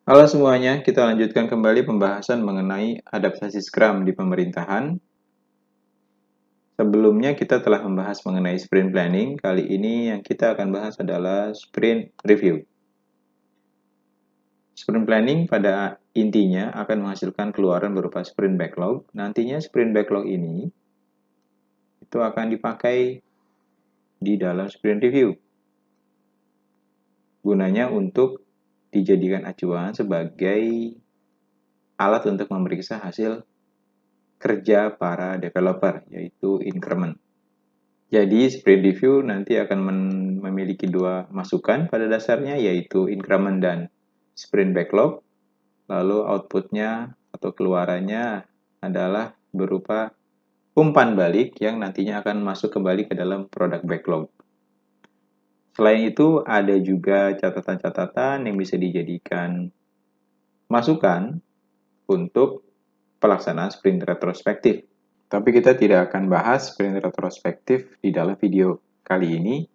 Halo semuanya, kita lanjutkan kembali pembahasan mengenai adaptasi Scrum di pemerintahan. Sebelumnya kita telah membahas mengenai sprint planning, kali ini yang kita akan bahas adalah sprint review. Sprint planning pada intinya akan menghasilkan keluaran berupa sprint backlog. Nantinya sprint backlog ini itu akan dipakai di dalam sprint review. Gunanya untuk dijadikan acuan sebagai alat untuk memeriksa hasil kerja para developer, yaitu increment. Jadi, sprint review nanti akan memiliki dua masukan pada dasarnya, yaitu increment dan sprint backlog. Lalu outputnya atau keluarannya adalah berupa umpan balik yang nantinya akan masuk kembali ke dalam product backlog. Selain itu, ada juga catatan-catatan yang bisa dijadikan masukan untuk pelaksanaan sprint retrospektif. Tapi kita tidak akan bahas sprint retrospektif di dalam video kali ini,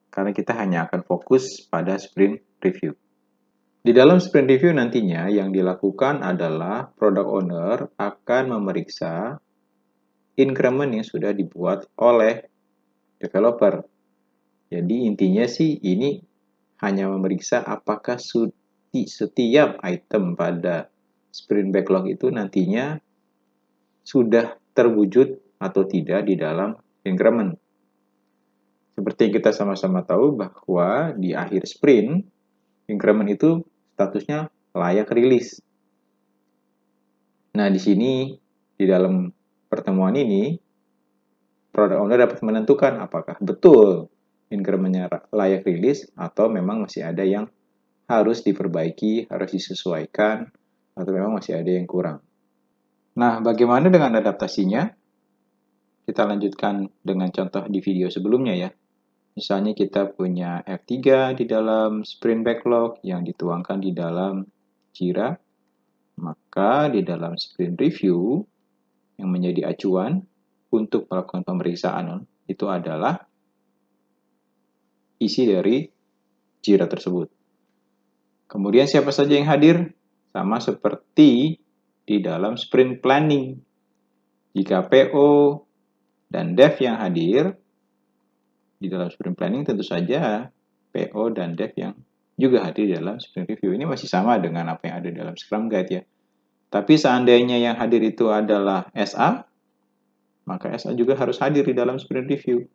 karena kita hanya akan fokus pada sprint review. Di dalam sprint review nantinya yang dilakukan adalah product owner akan memeriksa increment yang sudah dibuat oleh developer. Jadi intinya sih ini hanya memeriksa apakah setiap item pada sprint backlog itu nantinya sudah terwujud atau tidak di dalam increment. Seperti kita sama-sama tahu bahwa di akhir sprint, increment itu statusnya layak rilis. Nah, di sini, di dalam pertemuan ini, product owner dapat menentukan apakah betul increment-nya layak rilis atau memang masih ada yang harus diperbaiki, harus disesuaikan, atau memang masih ada yang kurang. Nah, bagaimana dengan adaptasinya? Kita lanjutkan dengan contoh di video sebelumnya ya. Misalnya kita punya F3 di dalam sprint backlog yang dituangkan di dalam Jira. Maka di dalam sprint review yang menjadi acuan untuk melakukan pemeriksaan itu adalah isi dari Jira tersebut. Kemudian siapa saja yang hadir? Sama seperti di dalam sprint planning. Jika PO dan Dev yang hadir, di dalam sprint planning tentu saja PO dan Dev yang juga hadir dalam sprint review. Ini masih sama dengan apa yang ada dalam Scrum Guide ya. Tapi seandainya yang hadir itu adalah SA, maka SA juga harus hadir di dalam sprint review.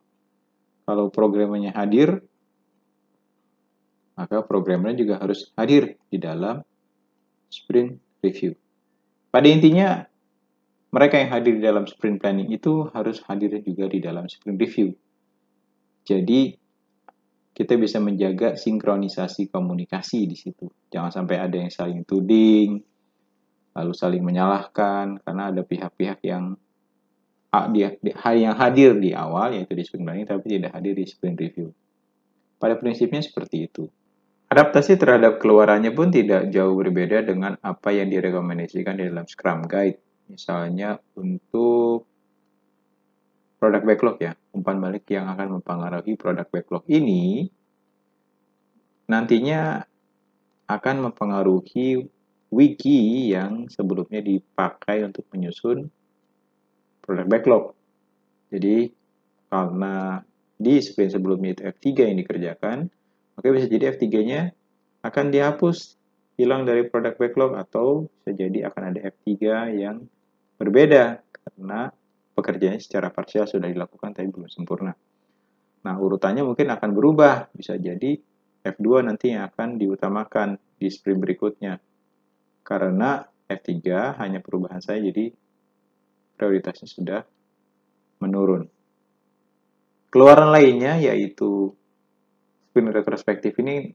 Kalau programmernya hadir, maka programmernya juga harus hadir di dalam sprint review. Pada intinya, mereka yang hadir di dalam sprint planning itu harus hadir juga di dalam sprint review. Jadi, kita bisa menjaga sinkronisasi komunikasi di situ. Jangan sampai ada yang saling tuding, lalu saling menyalahkan, karena ada pihak-pihak yang hadir di awal, yaitu di sprint planning, tapi tidak hadir di sprint review. Pada prinsipnya seperti itu. Adaptasi terhadap keluarannya pun tidak jauh berbeda dengan apa yang direkomendasikan di dalam Scrum Guide. Misalnya untuk product backlog ya, umpan balik yang akan mempengaruhi product backlog ini nantinya akan mempengaruhi wiki yang sebelumnya dipakai untuk menyusun product backlog. Jadi karena di sprint sebelumnya itu F3 yang dikerjakan, maka bisa jadi F3-nya akan dihapus, hilang dari product backlog, atau bisa jadi akan ada F3 yang berbeda karena pekerjaannya secara parsial sudah dilakukan tapi belum sempurna. Nah, urutannya mungkin akan berubah, bisa jadi F2 nanti yang akan diutamakan di sprint berikutnya. Karena F3 hanya perubahan saya, jadi prioritasnya sudah menurun. Keluaran lainnya yaitu sprint retrospektif ini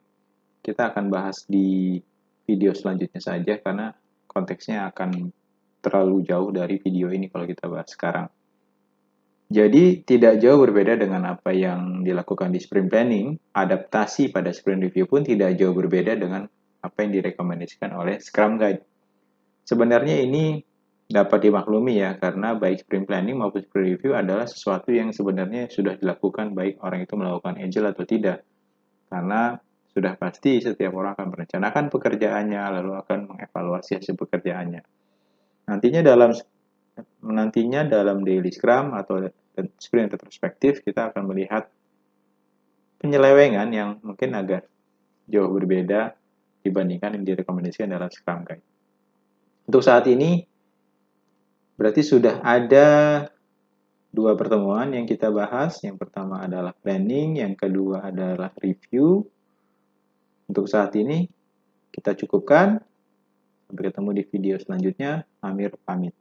kita akan bahas di video selanjutnya saja karena konteksnya akan terlalu jauh dari video ini kalau kita bahas sekarang. Jadi tidak jauh berbeda dengan apa yang dilakukan di sprint planning, adaptasi pada sprint review pun tidak jauh berbeda dengan apa yang direkomendasikan oleh Scrum Guide. Sebenarnya ini dapat dimaklumi ya, karena baik sprint planning maupun sprint review adalah sesuatu yang sebenarnya sudah dilakukan baik orang itu melakukan agile atau tidak. Karena Sudah pasti setiap orang akan merencanakan pekerjaannya, lalu akan mengevaluasi hasil pekerjaannya. Nantinya dalam daily scrum atau sprint retrospektif, kita akan melihat penyelewengan yang mungkin agak jauh berbeda dibandingkan yang direkomendasikan dalam Scrum Guide. Untuk saat ini, berarti sudah ada 2 pertemuan yang kita bahas. Yang pertama adalah planning, yang kedua adalah review. Untuk saat ini, kita cukupkan. Sampai ketemu di video selanjutnya. Amir pamit.